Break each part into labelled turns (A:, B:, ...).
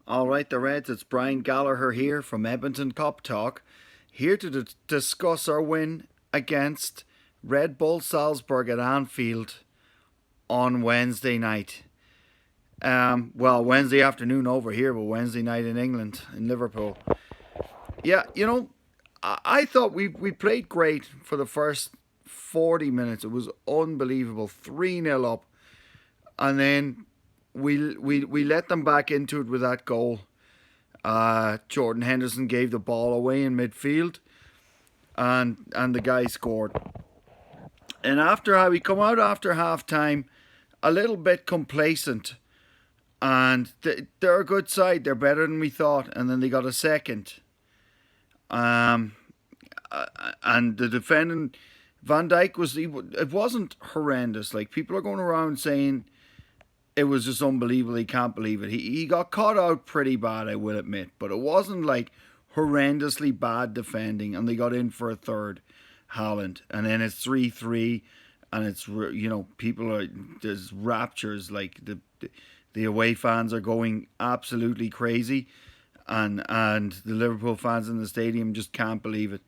A: All right, the Reds, it's Brian Gallagher here from Edmonton Cop Talk, here to discuss our win against Red Bull Salzburg at Anfield on Wednesday night. Well, Wednesday afternoon over here, but Wednesday night in England, in Liverpool. Yeah, I thought we played great for the first 40 minutes. It was unbelievable. 3-0 up. And then we let them back into it with that goal. Jordan Henderson gave the ball away in midfield, and the guy scored. And after how we come out after half time, a little bit complacent, and they're a good side. They're better than we thought, and then they got a second. Um, and the defending Van Dijk it wasn't horrendous. Like people are going around saying it was just unbelievable. He can't believe it. He got caught out pretty bad, I will admit, but it wasn't like horrendously bad defending. And they got in for a third, Haaland, and then it's 3-3, and it's people are there's raptures like the away fans are going absolutely crazy, and the Liverpool fans in the stadium just can't believe it.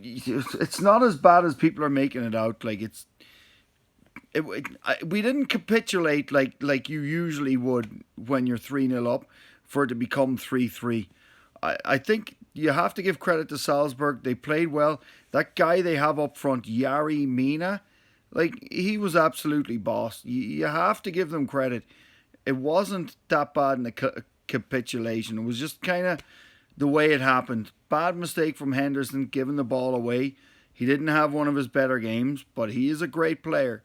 A: It's not as bad as people are making it out. Like we didn't capitulate like you usually would when you're 3-0 up for it to become 3-3. I think you have to give credit to Salzburg. They played well. That guy they have up front, Yari Mina, like he was absolutely boss. You have to give them credit. It wasn't that bad in the capitulation. It was just kind of the way it happened. Bad mistake from Henderson giving the ball away. He didn't have one of his better games, but he is a great player.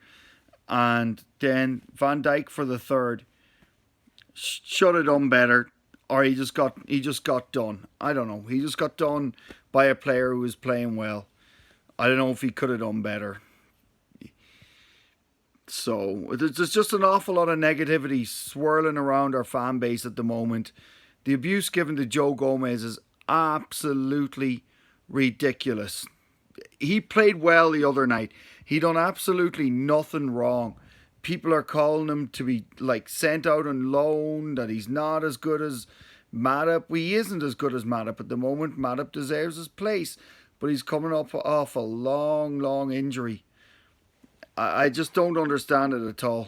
A: And then Van Dijk for the third should have done better, or he just got done. I don't know. He just got done by a player who was playing well. I don't know if he could have done better. So there's just an awful lot of negativity swirling around our fan base at the moment. The abuse given to Joe Gomez is absolutely ridiculous. He played well the other night. He done absolutely nothing wrong. People are calling him to be like sent out on loan, that he's not as good as Matip. He isn't as good as Matip at the moment. Matip deserves his place, but he's coming up off a long, long injury. I just don't understand it at all.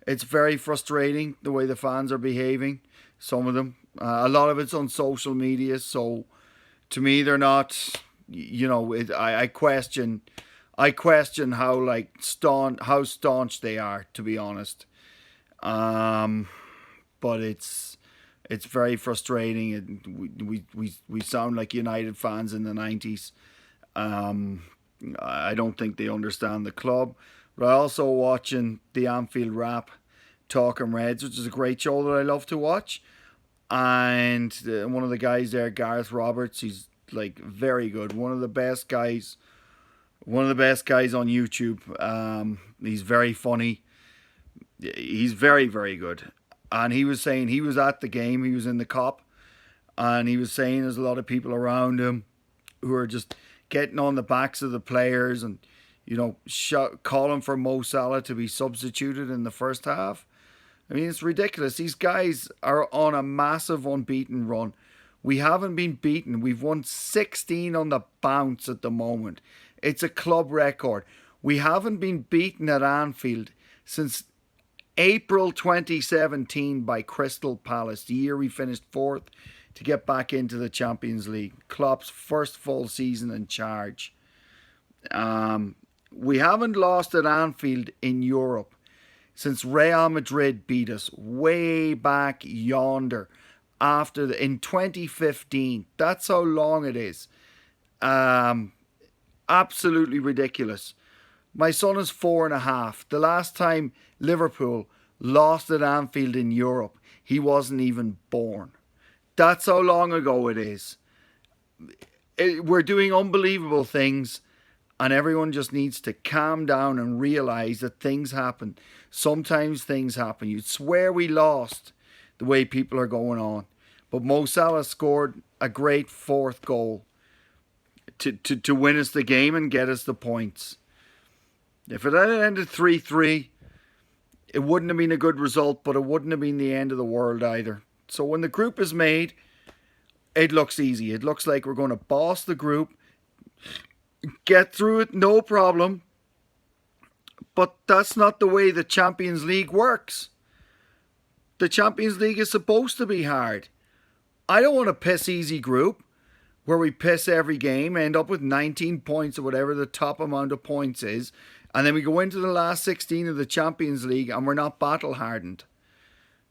A: It's very frustrating the way the fans are behaving. Some of them, a lot of it's on social media. So to me, they're not. I question how staunch they are. To be honest, but it's very frustrating. We sound like United fans in the 90s. I don't think they understand the club. But I also watching the Anfield Wrap, Talking Reds, which is a great show that I love to watch. And one of the guys there, Gareth Roberts, he's like very good. One of the best guys. One of the best guys on YouTube. He's very funny. He's very, very good. And he was saying he was at the game. He was in the Cop. And he was saying there's a lot of people around him who are just getting on the backs of the players and, calling for Mo Salah to be substituted in the first half. I mean, it's ridiculous. These guys are on a massive unbeaten run. We haven't been beaten. We've won 16 on the bounce at the moment. It's a club record. We haven't been beaten at Anfield since April 2017 by Crystal Palace, the year we finished fourth to get back into the Champions League. Klopp's first full season in charge. We haven't lost at Anfield in Europe since Real Madrid beat us way back yonder in 2015. That's how long it is. Absolutely ridiculous. My son is 4.5. The last time Liverpool lost at Anfield in Europe, he wasn't even born. That's how long ago it is. We're doing unbelievable things, and everyone just needs to calm down and realize that things happen. Sometimes things happen. You'd swear we lost the way people are going on. But Mo Salah scored a great fourth goal to win us the game and get us the points. If it had ended 3-3, It wouldn't have been a good result, but it wouldn't have been the end of the world either. So when the group is made, it looks easy. It looks like we're going to boss the group, get through it, no problem. But that's not the way the Champions League works. The Champions League is supposed to be hard. I don't want a piss easy group where we piss every game, end up with 19 points or whatever the top amount of points is, and then we go into the last 16 of the Champions League and we're not battle hardened.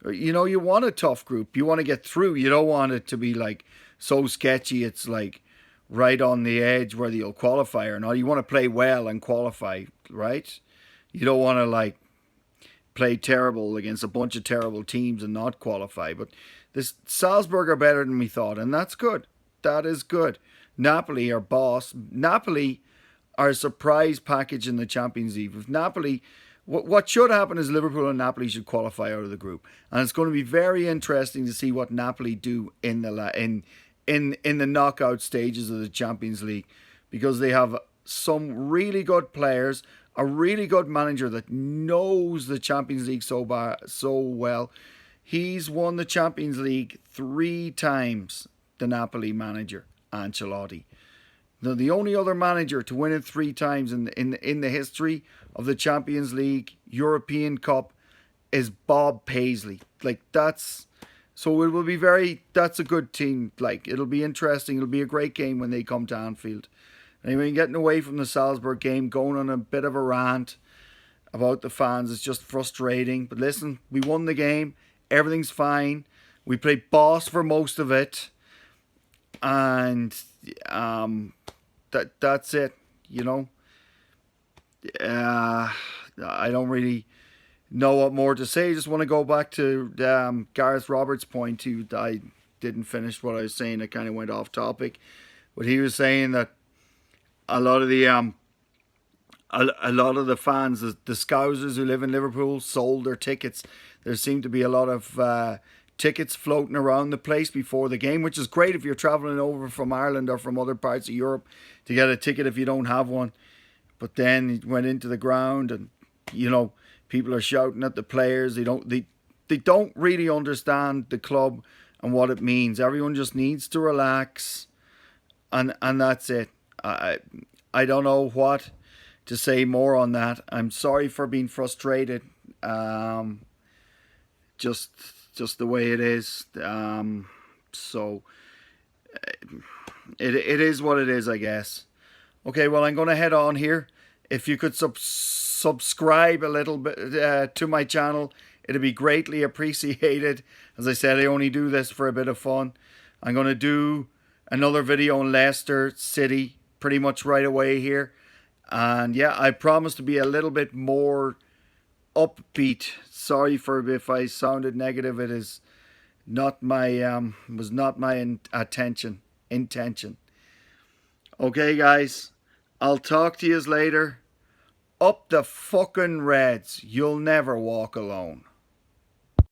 A: You know, you want a tough group. You want to get through. You don't want it to be like so sketchy it's like right on the edge whether you'll qualify or not. You want to play well and qualify, right? You don't want to like play terrible against a bunch of terrible teams and not qualify. But this Salzburg are better than we thought, and that's good. That is good. Napoli are boss. Napoli are a surprise package in the Champions League. If Napoli, what should happen is Liverpool and Napoli should qualify out of the group, and it's going to be very interesting to see what Napoli do in the knockout stages of the Champions League, because they have some really good players, a really good manager that knows the Champions League so well. He's won the Champions League 3 times, the Napoli manager, Ancelotti. Now, the only other manager to win it 3 times in the history of the Champions League, European Cup, is Bob Paisley. Like, that's... So it will be that's a good team. Like, it'll be interesting. It'll be a great game when they come to Anfield. Anyway, getting away from the Salzburg game, going on a bit of a rant about the fans is just frustrating. But listen, we won the game. Everything's fine. We played boss for most of it. And that's it, you know. I don't really know what more to say. I just want to go back to Gareth Roberts' point. I didn't finish what I was saying. I kind of went off topic. But he was saying that a lot of the fans, the Scousers who live in Liverpool, sold their tickets. There seemed to be a lot of tickets floating around the place before the game, which is great if you're travelling over from Ireland or from other parts of Europe to get a ticket if you don't have one. But then he went into the ground and, you know, people are shouting at the players. They don't really understand the club and what it means. Everyone just needs to relax, and that's it. I don't know what to say more on that. I'm sorry for being frustrated. Just the way it is. So it is what it is, I guess. Okay, well, I'm going to head on here. If you could subscribe a little bit to my channel, it'd be greatly appreciated. As I said, I only do this for a bit of fun. I'm going to do another video on Leicester City pretty much right away here. And yeah, I promise to be a little bit more upbeat. Sorry for if I sounded negative. It is not my was not my intention. Okay, guys, I'll talk to you later. Up the fucking Reds. You'll never walk alone.